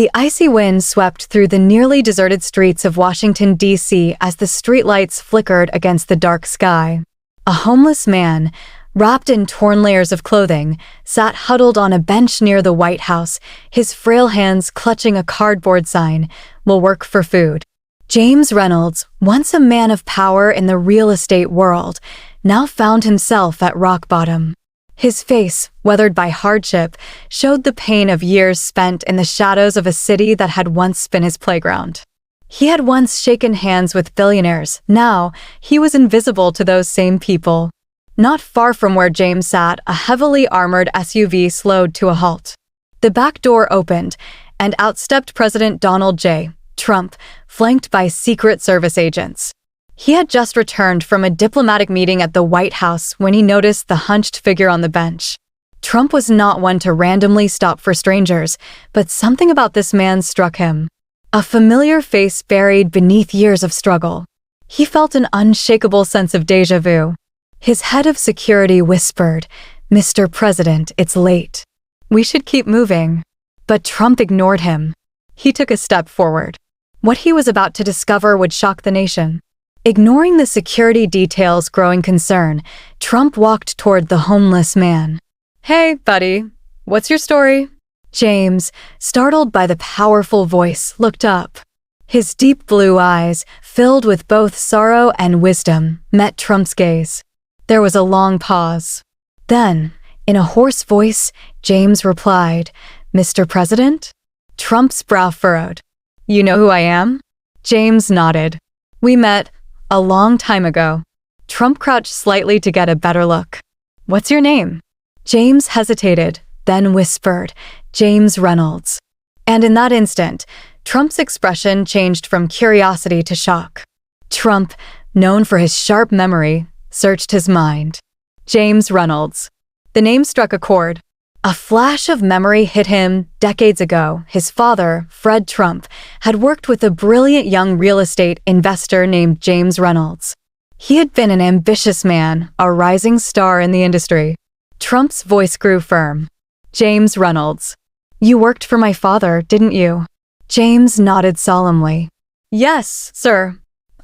The icy wind swept through the nearly deserted streets of Washington, D.C. as the streetlights flickered against the dark sky. A homeless man, wrapped in torn layers of clothing, sat huddled on a bench near the White House, his frail hands clutching a cardboard sign, "Will work for food." James Reynolds, once a man of power in the real estate world, now found himself at rock bottom. His face, weathered by hardship, showed the pain of years spent in the shadows of a city that had once been his playground. He had once shaken hands with billionaires. Now, he was invisible to those same people. Not far from where James sat, a heavily armored SUV slowed to a halt. The back door opened, and out stepped President Donald J. Trump, flanked by Secret Service agents. He had just returned from a diplomatic meeting at the White House when he noticed the hunched figure on the bench. Trump was not one to randomly stop for strangers, but something about this man struck him. A familiar face buried beneath years of struggle. He felt an unshakable sense of déjà vu. His head of security whispered, "Mr. President, it's late. We should keep moving." But Trump ignored him. He took a step forward. What he was about to discover would shock the nation. Ignoring the security detail's growing concern, Trump walked toward the homeless man. "Hey, buddy, what's your story?" James, startled by the powerful voice, looked up. His deep blue eyes, filled with both sorrow and wisdom, met Trump's gaze. There was a long pause. Then, in a hoarse voice, James replied, "Mr. President?" Trump's brow furrowed. "You know who I am?" James nodded. "We met a long time ago." Trump crouched slightly to get a better look. "What's your name?" James hesitated, then whispered, "James Reynolds." And in that instant, Trump's expression changed from curiosity to shock. Trump, known for his sharp memory, searched his mind. James Reynolds. The name struck a chord. A flash of memory hit him. Decades ago, his father, Fred Trump, had worked with a brilliant young real estate investor named James Reynolds. He had been an ambitious man, a rising star in the industry. Trump's voice grew firm. "James Reynolds. You worked for my father, didn't you?" James nodded solemnly. "Yes, sir.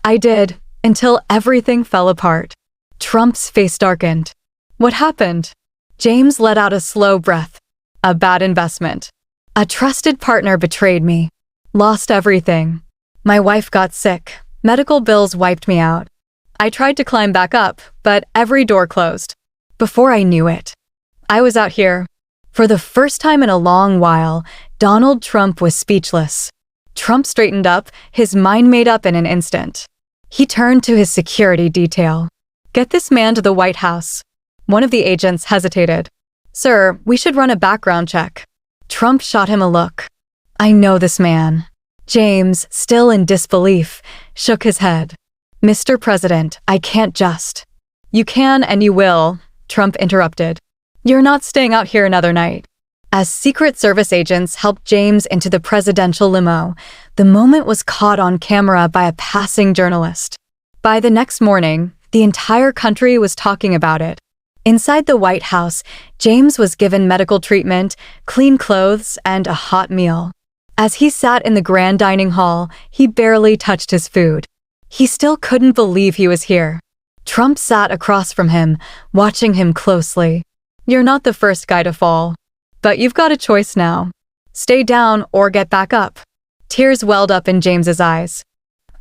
I did, until everything fell apart." Trump's face darkened. "What happened?" James let out a slow breath. "A bad investment. A trusted partner betrayed me. Lost everything. My wife got sick. Medical bills wiped me out. I tried to climb back up, but every door closed. Before I knew it, I was out here." For the first time in a long while, Donald Trump was speechless. Trump straightened up, his mind made up in an instant. He turned to his security detail. "Get this man to the White House." One of the agents hesitated. "Sir, we should run a background check." Trump shot him a look. "I know this man." James, still in disbelief, shook his head. "Mr. President, I can't just." "You can and you will," Trump interrupted. "You're not staying out here another night." As Secret Service agents helped James into the presidential limo, the moment was caught on camera by a passing journalist. By the next morning, the entire country was talking about it. Inside the White House, James was given medical treatment, clean clothes, and a hot meal. As he sat in the grand dining hall, he barely touched his food. He still couldn't believe he was here. Trump sat across from him, watching him closely. "You're not the first guy to fall. But you've got a choice now. Stay down or get back up." Tears welled up in James's eyes.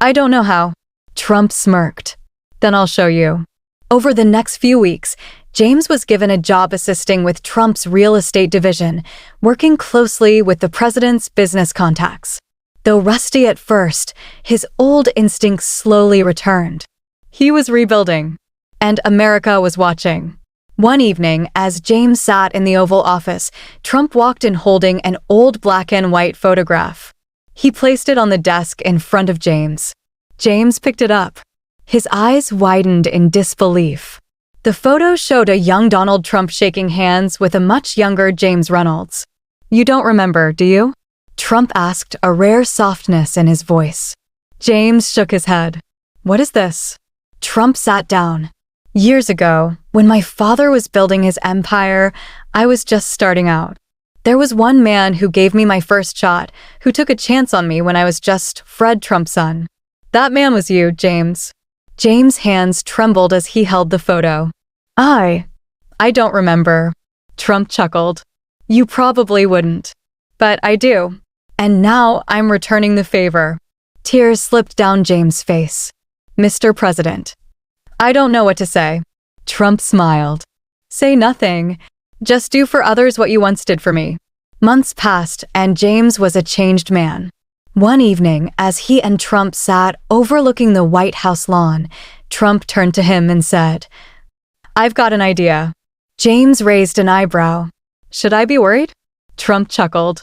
"I don't know how." Trump smirked. "Then I'll show you." Over the next few weeks, James was given a job assisting with Trump's real estate division, working closely with the president's business contacts. Though rusty at first, his old instincts slowly returned. He was rebuilding, and America was watching. One evening, as James sat in the Oval Office, Trump walked in holding an old black and white photograph. He placed it on the desk in front of James. James picked it up. His eyes widened in disbelief. The photo showed a young Donald Trump shaking hands with a much younger James Reynolds. "You don't remember, do you?" Trump asked, a rare softness in his voice. James shook his head. "What is this?" Trump sat down. "Years ago, when my father was building his empire, I was just starting out. There was one man who gave me my first shot, who took a chance on me when I was just Fred Trump's son. That man was you, James. James' hands trembled as he held the photo. I don't remember. Trump chuckled. You probably wouldn't. But I do. And now I'm returning the favor. Tears slipped down James' face. Mr. President. I don't know what to say. Trump smiled. Say nothing. Just do for others what you once did for me. Months passed, and James was a changed man. One evening, as he and Trump sat overlooking the White House lawn, Trump turned to him and said, I've got an idea. James raised an eyebrow. Should I be worried? Trump chuckled.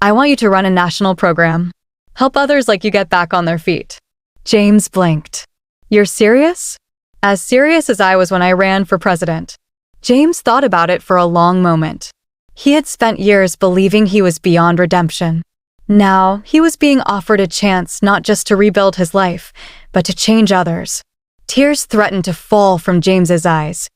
I want you to run a national program. Help others like you get back on their feet. James blinked. You're serious? As serious as I was when I ran for president. James thought about it for a long moment. He had spent years believing he was beyond redemption. Now, he was being offered a chance not just to rebuild his life, but to change others. Tears threatened to fall from James's eyes.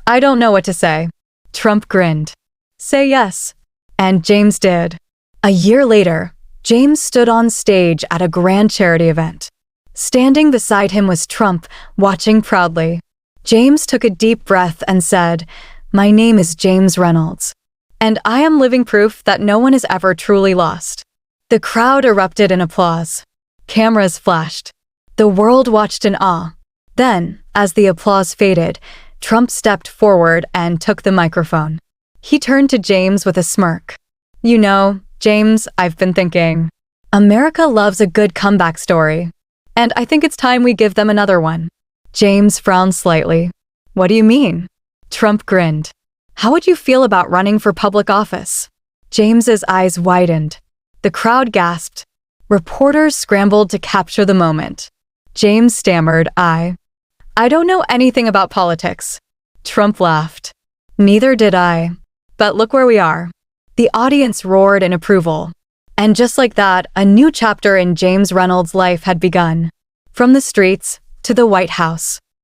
I don't know what to say. Trump grinned. Say yes. And James did. A year later, James stood on stage at a grand charity event. Standing beside him was Trump, watching proudly. James took a deep breath and said, My name is James Reynolds, and I am living proof that no one is ever truly lost. The crowd erupted in applause. Cameras flashed. The world watched in awe. Then, as the applause faded, Trump stepped forward and took the microphone. He turned to James with a smirk. You know, James, I've been thinking. America loves a good comeback story. And I think it's time we give them another one. James frowned slightly. What do you mean? Trump grinned. How would you feel about running for public office? James's eyes widened. The crowd gasped. Reporters scrambled to capture the moment. James stammered, I don't know anything about politics. Trump laughed. Neither did I. But look where we are. The audience roared in approval. And just like that, a new chapter in James Reynolds' life had begun. From the streets to the White House.